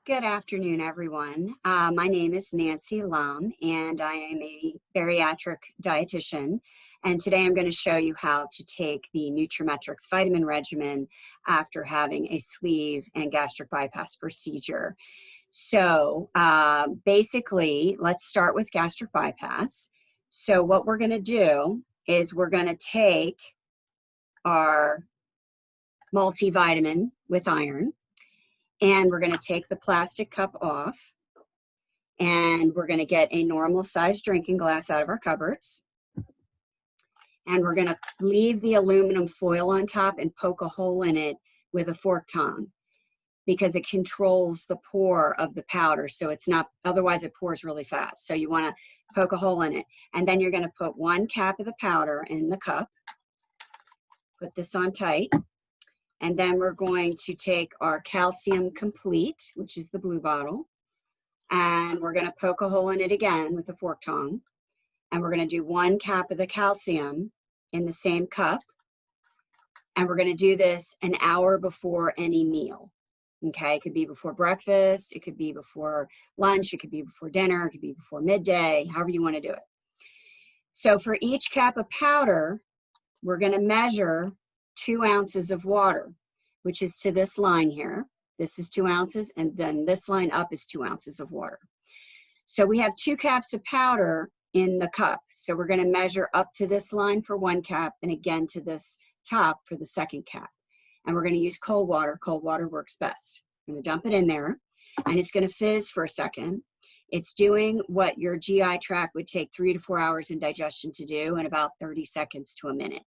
Good afternoon, everyone. My name is Nancy Lum, and I am a bariatric dietitian. And today I'm going to show you how to take the nutraMetrix vitamin regimen after having a sleeve and gastric bypass procedure. So basically, let's start with gastric bypass. So what we're going to do is we're going to take our multivitamin with iron, and we're going to take the plastic cup off, and we're going to get a normal sized drinking glass out of our cupboards. And we're going to leave the aluminum foil on top and poke a hole in it with a fork tongue because it controls the pour of the powder. So it's not, otherwise it pours really fast. So you want to poke a hole in it. And then you're going to put 1 cap of the powder in the cup. Put this on tight. And then we're going to take our calcium complete, which is the blue bottle, and we're going to poke a hole in it again with a fork tongue. And we're going to do 1 cap of the calcium in the same cup. And we're going to do this an hour before any meal. Okay, it could be before breakfast, it could be before lunch, it could be before dinner, it could be before midday, however you want to do it. So for each cap of powder, we're going to measure 2 ounces of water, which is to this line here. This is 2 ounces, and then this line up is 2 ounces of water. So we have 2 caps of powder in the cup. So we're going to measure up to this line for 1 cap and again to this top for the 2nd cap. And we're going to use cold water. Cold water works best. I'm going to dump it in there, and it's going to fizz for a second. It's doing what your GI tract would take 3 to 4 hours in digestion to do in about 30 seconds to a minute.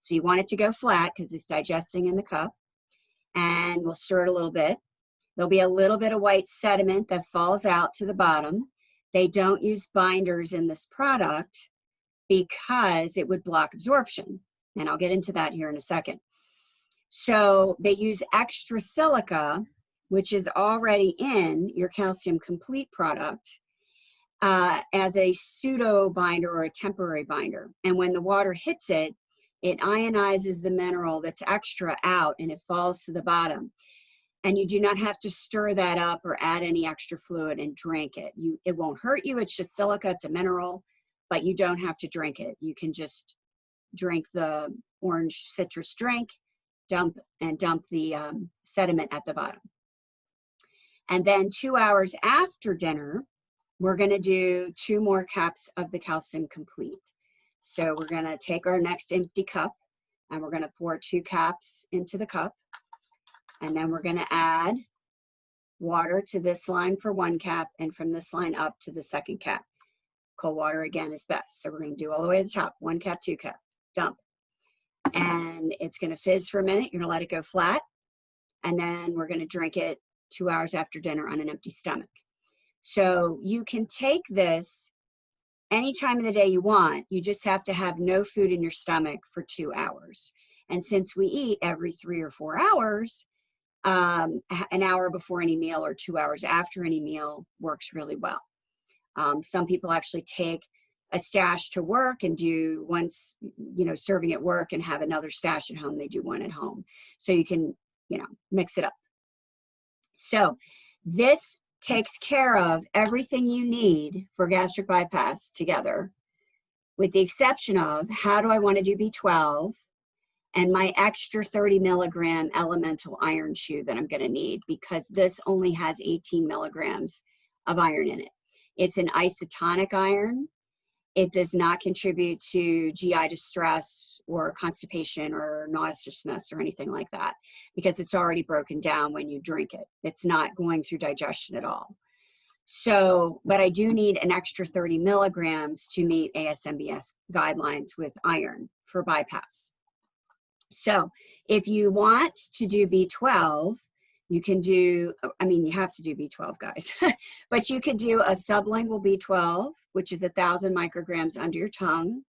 So you want it to go flat because it's digesting in the cup. And we'll stir it a little bit. There'll be a little bit of white sediment that falls out to the bottom. They don't use binders in this product because it would block absorption. And I'll get into that here in a second. So they use extra silica, which is already in your calcium complete product, as a pseudo binder or a temporary binder. And when the water hits it, it ionizes the mineral that's extra out and it falls to the bottom. And you do not have to stir that up or add any extra fluid and drink it. It won't hurt you. It's just silica. It's a mineral, but you don't have to drink it. You can just drink the orange citrus drink, dump the sediment at the bottom. And then 2 hours after dinner, we're going to do 2 more caps of the calcium complete. So we're going to take our next empty cup and we're going to pour 2 caps into the cup. And then we're going to add water to this line for 1 cap and from this line up to the 2nd cap. Cold water again is best. So we're going to do all the way to the top, 1 cap, 2 cap, dump. And it's going to fizz for a minute. You're going to let it go flat. And then we're going to drink it 2 hours after dinner on an empty stomach. So you can take this any time of the day you want. You just have to have no food in your stomach for 2 hours. And since we eat every 3 or 4 hours, an hour before any meal or 2 hours after any meal works really well. Some people actually take a stash to work and do once, serving at work and have another stash at home. They do 1 at home. So you can, mix it up. So this takes care of everything you need for gastric bypass together, with the exception of how do I want to do B12 and my extra 30 milligram elemental iron chew that I'm going to need, because this only has 18 milligrams of iron in it. It's an isotonic iron. It does not contribute to GI distress or constipation or nauseousness or anything like that, because it's already broken down when you drink it. It's not going through digestion at all. So, but I do need an extra 30 milligrams to meet ASMBS guidelines with iron for bypass. So if you want to do B12, you can do, you have to do B12, guys, but you could do a sublingual B12, which is 1,000 micrograms under your tongue.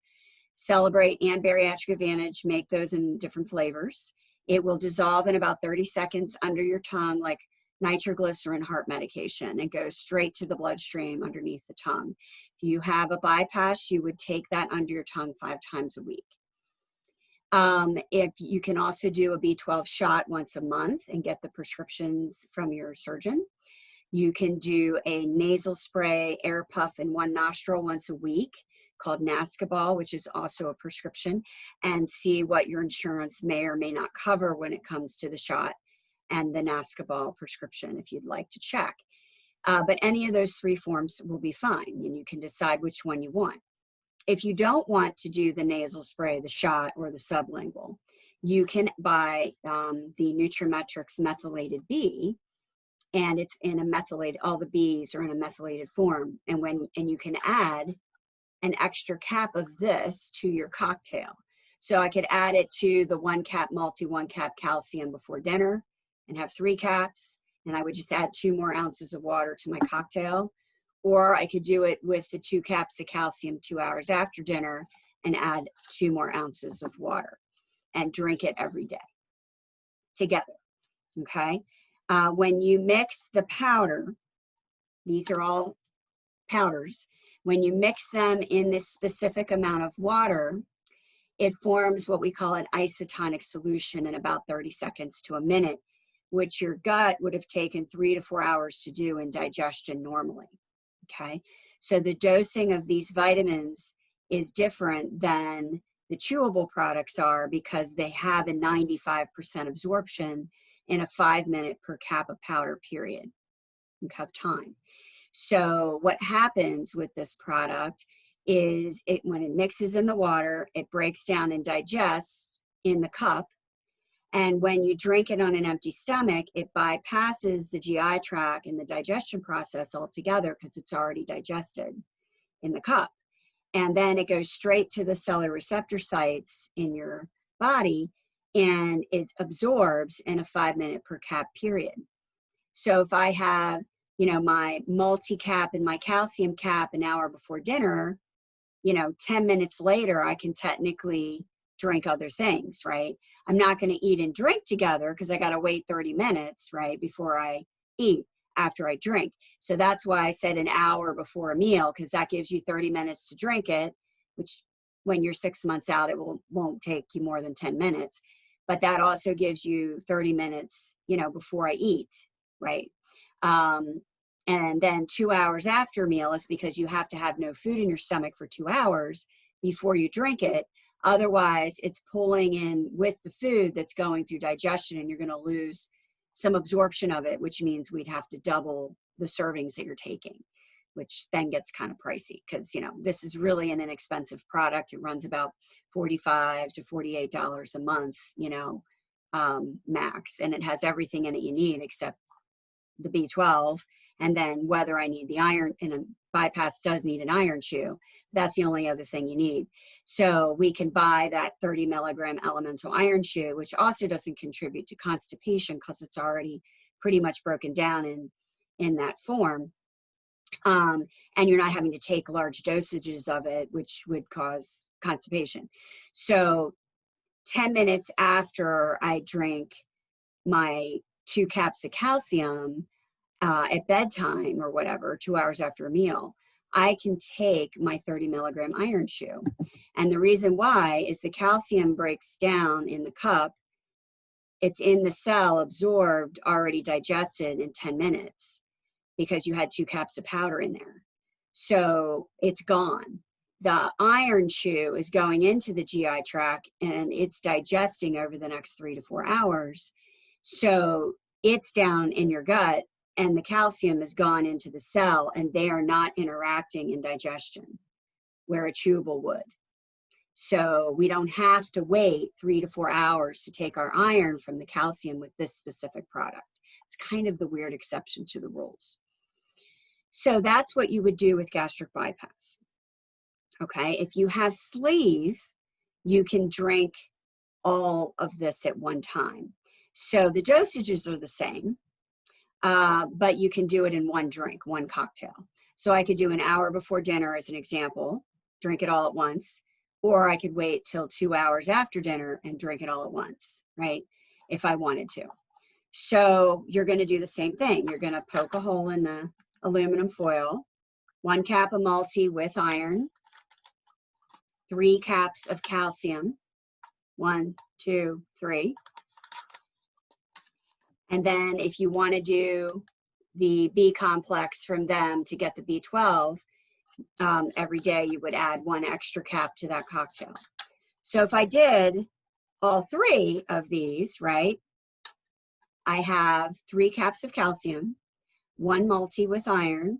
Celebrate and Bariatric Advantage make those in different flavors. It will dissolve in about 30 seconds under your tongue like nitroglycerin heart medication and go straight to the bloodstream underneath the tongue. If you have a bypass, you would take that under your tongue 5 times a week. If you can also do a B12 shot once a month and get the prescriptions from your surgeon. You can do a nasal spray, air puff in one nostril once a week called Nascobal, which is also a prescription, and see what your insurance may or may not cover when it comes to the shot and the Nascobal prescription if you'd like to check. But any of those 3 forms will be fine, and you can decide which one you want. If you don't want to do the nasal spray, the shot, or the sublingual, you can buy the nutraMetrix methylated B, and it's in a methylated, all the Bs are in a methylated form, and you can add an extra cap of this to your cocktail. So I could add it to the 1 cap multi, 1 cap calcium before dinner and have 3 caps, and I would just add 2 more ounces of water to my cocktail. Or I could do it with the 2 caps of calcium 2 hours after dinner and add 2 more ounces of water and drink it every day together, okay? When you mix the powder, these are all powders, when you mix them in this specific amount of water, it forms what we call an isotonic solution in about 30 seconds to a minute, which your gut would have taken 3 to 4 hours to do in digestion normally. Okay, so the dosing of these vitamins is different than the chewable products are because they have a 95% absorption in a 5-minute per cap of powder period of time. So what happens with this product is when it mixes in the water, it breaks down and digests in the cup. And when you drink it on an empty stomach, it bypasses the GI tract and the digestion process altogether because it's already digested in the cup. And then it goes straight to the cellular receptor sites in your body, and it absorbs in a 5-minute per cap period. So if I have, my multi-cap and my calcium cap an hour before dinner, 10 minutes later, I can technically drink other things, right? I'm not going to eat and drink together because I got to wait 30 minutes, right, before I eat after I drink. So that's why I said an hour before a meal, because that gives you 30 minutes to drink it, which when you're 6 months out, it won't take you more than 10 minutes. But that also gives you 30 minutes, before I eat, right? And then 2 hours after meal is because you have to have no food in your stomach for 2 hours before you drink it. Otherwise, it's pulling in with the food that's going through digestion, and you're going to lose some absorption of it, which means we'd have to double the servings that you're taking, which then gets kind of pricey because, this is really an inexpensive product. It runs about $45 to $48 a month, max, and it has everything in it you need except the B12. And then whether I need the iron, and a bypass does need an iron chew, that's the only other thing you need. So we can buy that 30 milligram elemental iron chew, which also doesn't contribute to constipation because it's already pretty much broken down in that form. And you're not having to take large dosages of it, which would cause constipation. So 10 minutes after I drink my 2 caps of calcium, at bedtime or whatever, 2 hours after a meal, I can take my 30 milligram iron chew. And the reason why is the calcium breaks down in the cup. It's in the cell, absorbed, already digested in 10 minutes because you had 2 caps of powder in there. So it's gone. The iron chew is going into the GI tract and it's digesting over the next 3 to 4 hours. So it's down in your gut, and the calcium has gone into the cell, and they are not interacting in digestion where a chewable would. So we don't have to wait 3 to 4 hours to take our iron from the calcium with this specific product. It's kind of the weird exception to the rules. So that's what you would do with gastric bypass. Okay, if you have sleeve, you can drink all of this at one time. So the dosages are the same. But you can do it in one drink, one cocktail. So I could do an hour before dinner as an example, drink it all at once, or I could wait till 2 hours after dinner and drink it all at once, right? If I wanted to. So you're going to do the same thing. You're going to poke a hole in the aluminum foil, 1 cap of multi with iron, 3 caps of calcium, 1, 2, 3. And then if you want to do the B complex from them to get the B12, every day you would add 1 extra cap to that cocktail. So if I did all 3 of these, right, I have 3 caps of calcium, 1 multi with iron,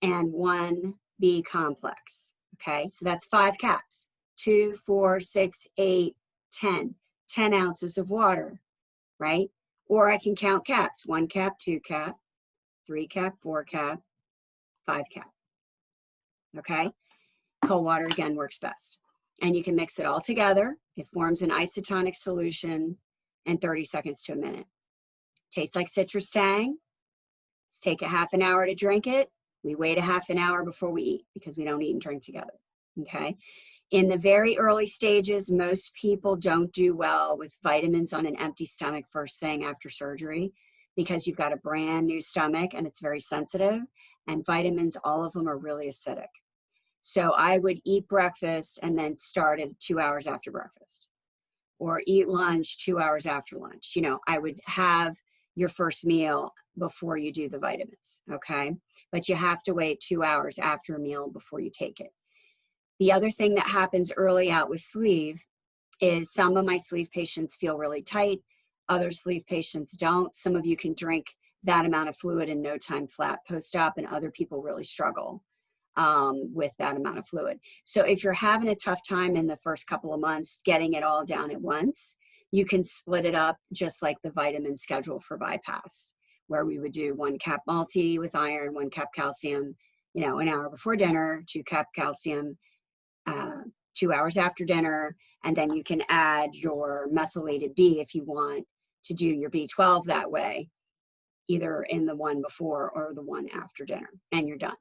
and 1 B complex. Okay, so that's 5 caps. 2, 4, 6, 8, 10. 10 ounces of water, right? Or I can count caps. 1 cap, 2 cap, 3 cap, 4 cap, 5 cap. Okay, cold water again works best. And you can mix it all together. It forms an isotonic solution in 30 seconds to a minute. Tastes like citrus tang. Let's take a half an hour to drink it. We wait a half an hour before we eat because we don't eat and drink together. Okay. In the very early stages, most people don't do well with vitamins on an empty stomach first thing after surgery because you've got a brand new stomach and it's very sensitive. And vitamins, all of them are really acidic. So I would eat breakfast and then start at 2 hours after breakfast, or eat lunch 2 hours after lunch. You know, I would have your first meal before you do the vitamins, okay? But you have to wait 2 hours after a meal before you take it. The other thing that happens early out with sleeve is some of my sleeve patients feel really tight. Other sleeve patients don't. Some of you can drink that amount of fluid in no time flat post-op, and other people really struggle with that amount of fluid. So if you're having a tough time in the first couple of months getting it all down at once, you can split it up just like the vitamin schedule for bypass, where we would do 1 cap multi with iron, 1 cap calcium, you know, an hour before dinner, 2 cap calcium, 2 hours after dinner, and then you can add your methylated B if you want to do your B12 that way, either in the one before or the one after dinner, and you're done.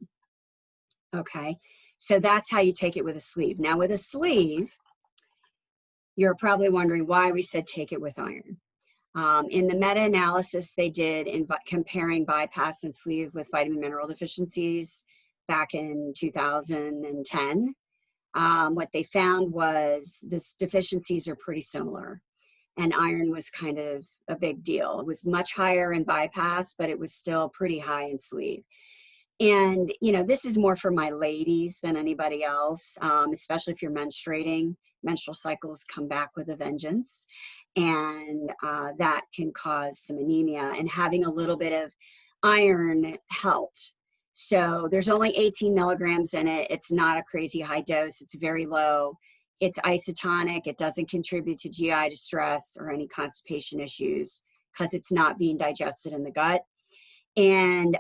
Okay, so that's how you take it with a sleeve. Now with a sleeve, you're probably wondering why we said take it with iron. In the meta-analysis they did in comparing bypass and sleeve with vitamin mineral deficiencies back in 2010, what they found was the deficiencies are pretty similar, and iron was kind of a big deal. It was much higher in bypass, but it was still pretty high in sleeve. And, you know, this is more for my ladies than anybody else, especially if you're menstruating. Menstrual cycles come back with a vengeance, and that can cause some anemia, and having a little bit of iron helped. So there's only 18 milligrams in it. It's not a crazy high dose. It's very low. It's isotonic. It doesn't contribute to GI distress or any constipation issues because it's not being digested in the gut. And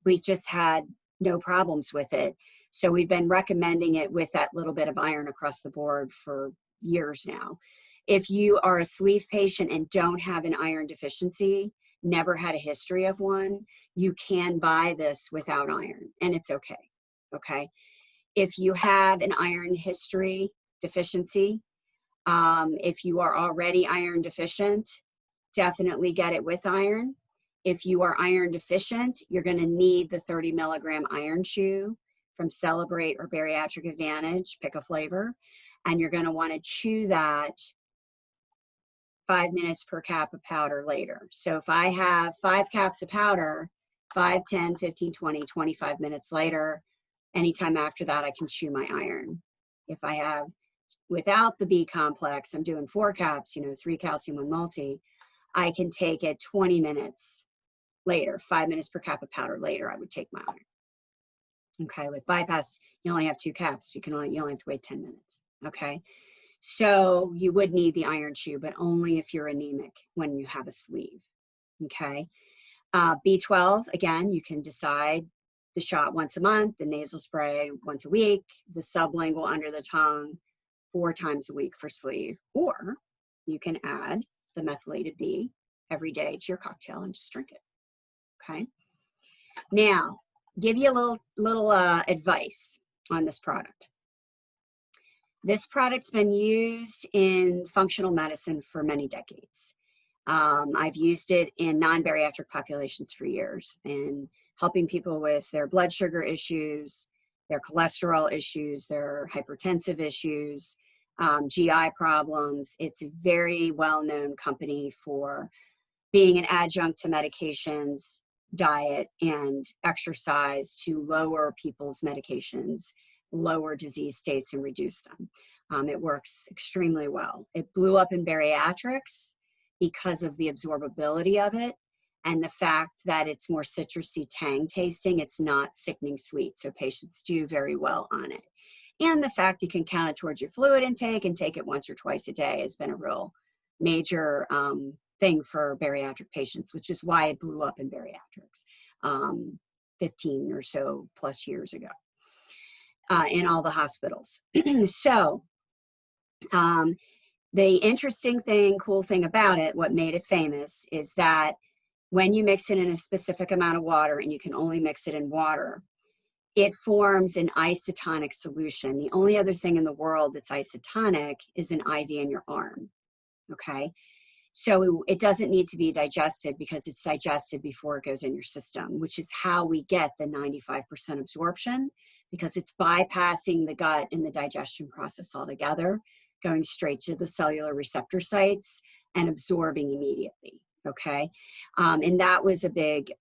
we've just had no problems with it. So we've been recommending it with that little bit of iron across the board for years now. If you are a sleeve patient and don't have an iron deficiency, never had a history of one, you can buy this without iron, and it's okay, okay? If you have an iron history deficiency, if you are already iron deficient, definitely get it with iron. If you are iron deficient, you're gonna need the 30 milligram iron chew from Celebrate or Bariatric Advantage, pick a flavor, and you're gonna wanna chew that 5 minutes per cap of powder later. So if I have 5 caps of powder, 5, 10, 15, 20, 25 minutes later, anytime after that, I can chew my iron. If I have, without the B complex, I'm doing 4 caps, you know, 3 calcium, 1 multi, I can take it 20 minutes later, 5 minutes per cap of powder later, I would take my iron. Okay, with bypass, you only have 2 caps. You only have to wait 10 minutes, okay? So you would need the iron chew, but only if you're anemic when you have a sleeve, okay? B12, again, you can decide the shot once a month, the nasal spray once a week, the sublingual under the tongue 4 times a week for sleeve, or you can add the methylated B every day to your cocktail and just drink it, okay? Now, give you a little advice on this product. This product's been used in functional medicine for many decades. I've used it in non-bariatric populations for years and helping people with their blood sugar issues, their cholesterol issues, their hypertensive issues, GI problems. It's a very well-known company for being an adjunct to medications. diet and exercise to lower people's medications, lower disease states, and reduce them. It works extremely well. It blew up in bariatrics because of the absorbability of it and the fact that it's more citrusy tang tasting. It's not sickening sweet, so patients do very well on it. And the fact you can count it towards your fluid intake and take it once or twice a day has been a real major thing for bariatric patients, which is why it blew up in bariatrics 15 or so plus years ago in all the hospitals. So the interesting thing, cool thing about it, what made it famous, is that when you mix it in a specific amount of water, and you can only mix it in water, it forms an isotonic solution. The only other thing in the world that's isotonic is an IV in your arm, okay? So it doesn't need to be digested because it's digested before it goes in your system, which is how we get the 95% absorption, because it's bypassing the gut and the digestion process altogether, going straight to the cellular receptor sites and absorbing immediately, okay? And that was a big,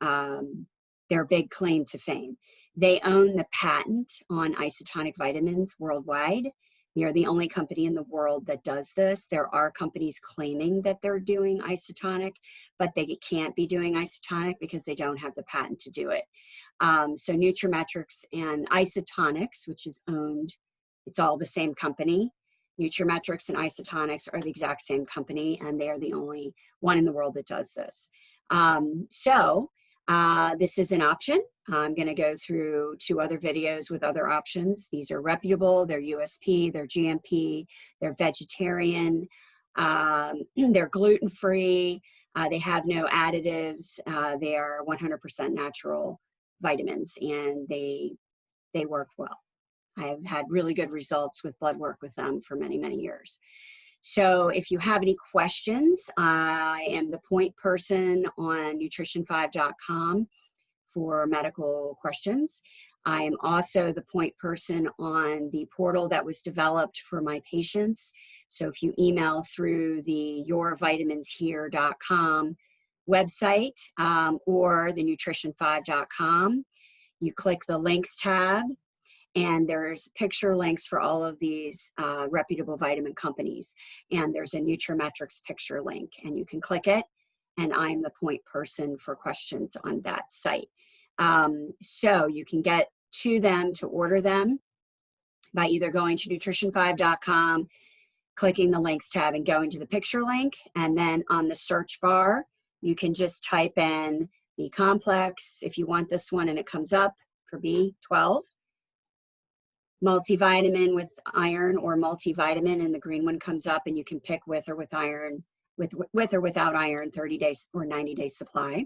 their big claim to fame. They own the patent on isotonic vitamins worldwide. They are the only company in the world that does this. There are companies claiming that they're doing isotonic, but they can't be doing isotonic because they don't have the patent to do it. So nutraMetrix and Isotonics, which is owned, it's all the same company. nutraMetrix and Isotonics are the exact same company, and they are the only one in the world that does this. This is an option. I'm going to go through 2 other videos with other options. These are reputable, they're USP, they're GMP, they're vegetarian, they're gluten-free, they have no additives, they are 100% natural vitamins, and they work well. I've had really good results with blood work with them for many, many years. So if you have any questions, I am the point person on nutrition5.com for medical questions. I am also the point person on the portal that was developed for my patients. So if you email through the yourvitaminshere.com website or the nutrition5.com, you click the links tab, and there's picture links for all of these reputable vitamin companies. And there's a nutraMetrix picture link, and you can click it, and I'm the point person for questions on that site. So you can get to them to order them by either going to nutrition5.com, clicking the links tab and going to the picture link, and then on the search bar, you can just type in B complex if you want this one, and it comes up for B12. Multivitamin with iron or multivitamin, and the green one comes up, and you can pick with or with iron, with or without iron, 30 days or 90 days supply.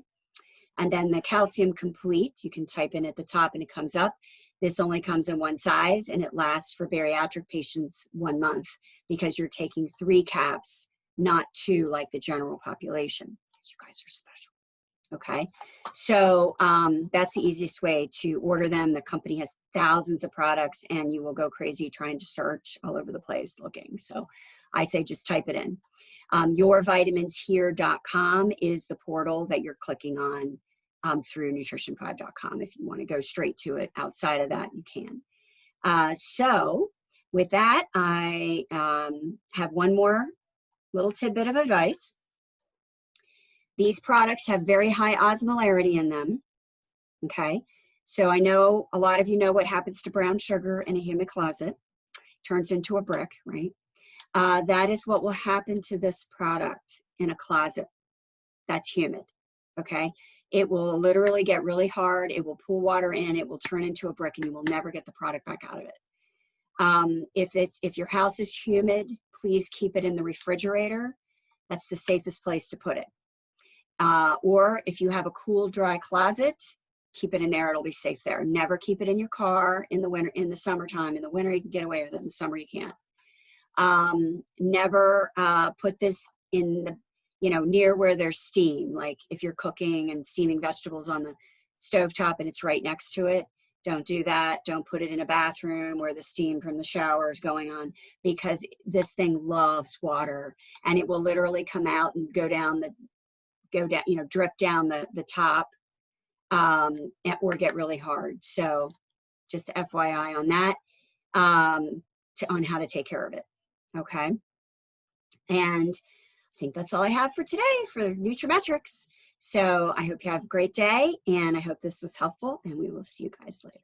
And then the calcium complete, you can type in at the top and it comes up. This only comes in one size, and it lasts for bariatric patients 1 month because you're taking 3 caps, not 2 like the general population. You guys are special. Okay, so that's the easiest way to order them. The company has thousands of products, and you will go crazy trying to search all over the place looking. So I say just type it in. Yourvitaminshere.com is the portal that you're clicking on through nutrition5.com. If you want to go straight to it outside of that, you can. So with that, I have one more little tidbit of advice. These products have very high osmolarity in them, okay? So I know a lot of you know what happens to brown sugar in a humid closet. Turns into a brick, right? That is what will happen to this product in a closet that's humid, okay? It will literally get really hard. It will pull water in. It will turn into a brick, and you will never get the product back out of it. If your house is humid, please keep it in the refrigerator. That's the safest place to put it. Or if you have a cool, dry closet, keep it in there. It'll be safe there. Never keep it in your car in the winter, in the summertime. In the winter, you can get away with it. In the summer, you can't. Never put this in the, near where there's steam. Like if you're cooking and steaming vegetables on the stovetop and it's right next to it, don't do that. Don't put it in a bathroom where the steam from the shower is going on, because this thing loves water, and it will literally come out and drip down the top or get really hard. So just FYI on that, on how to take care of it. Okay. And I think that's all I have for today for nutraMetrix. So I hope you have a great day, and I hope this was helpful, and we will see you guys later.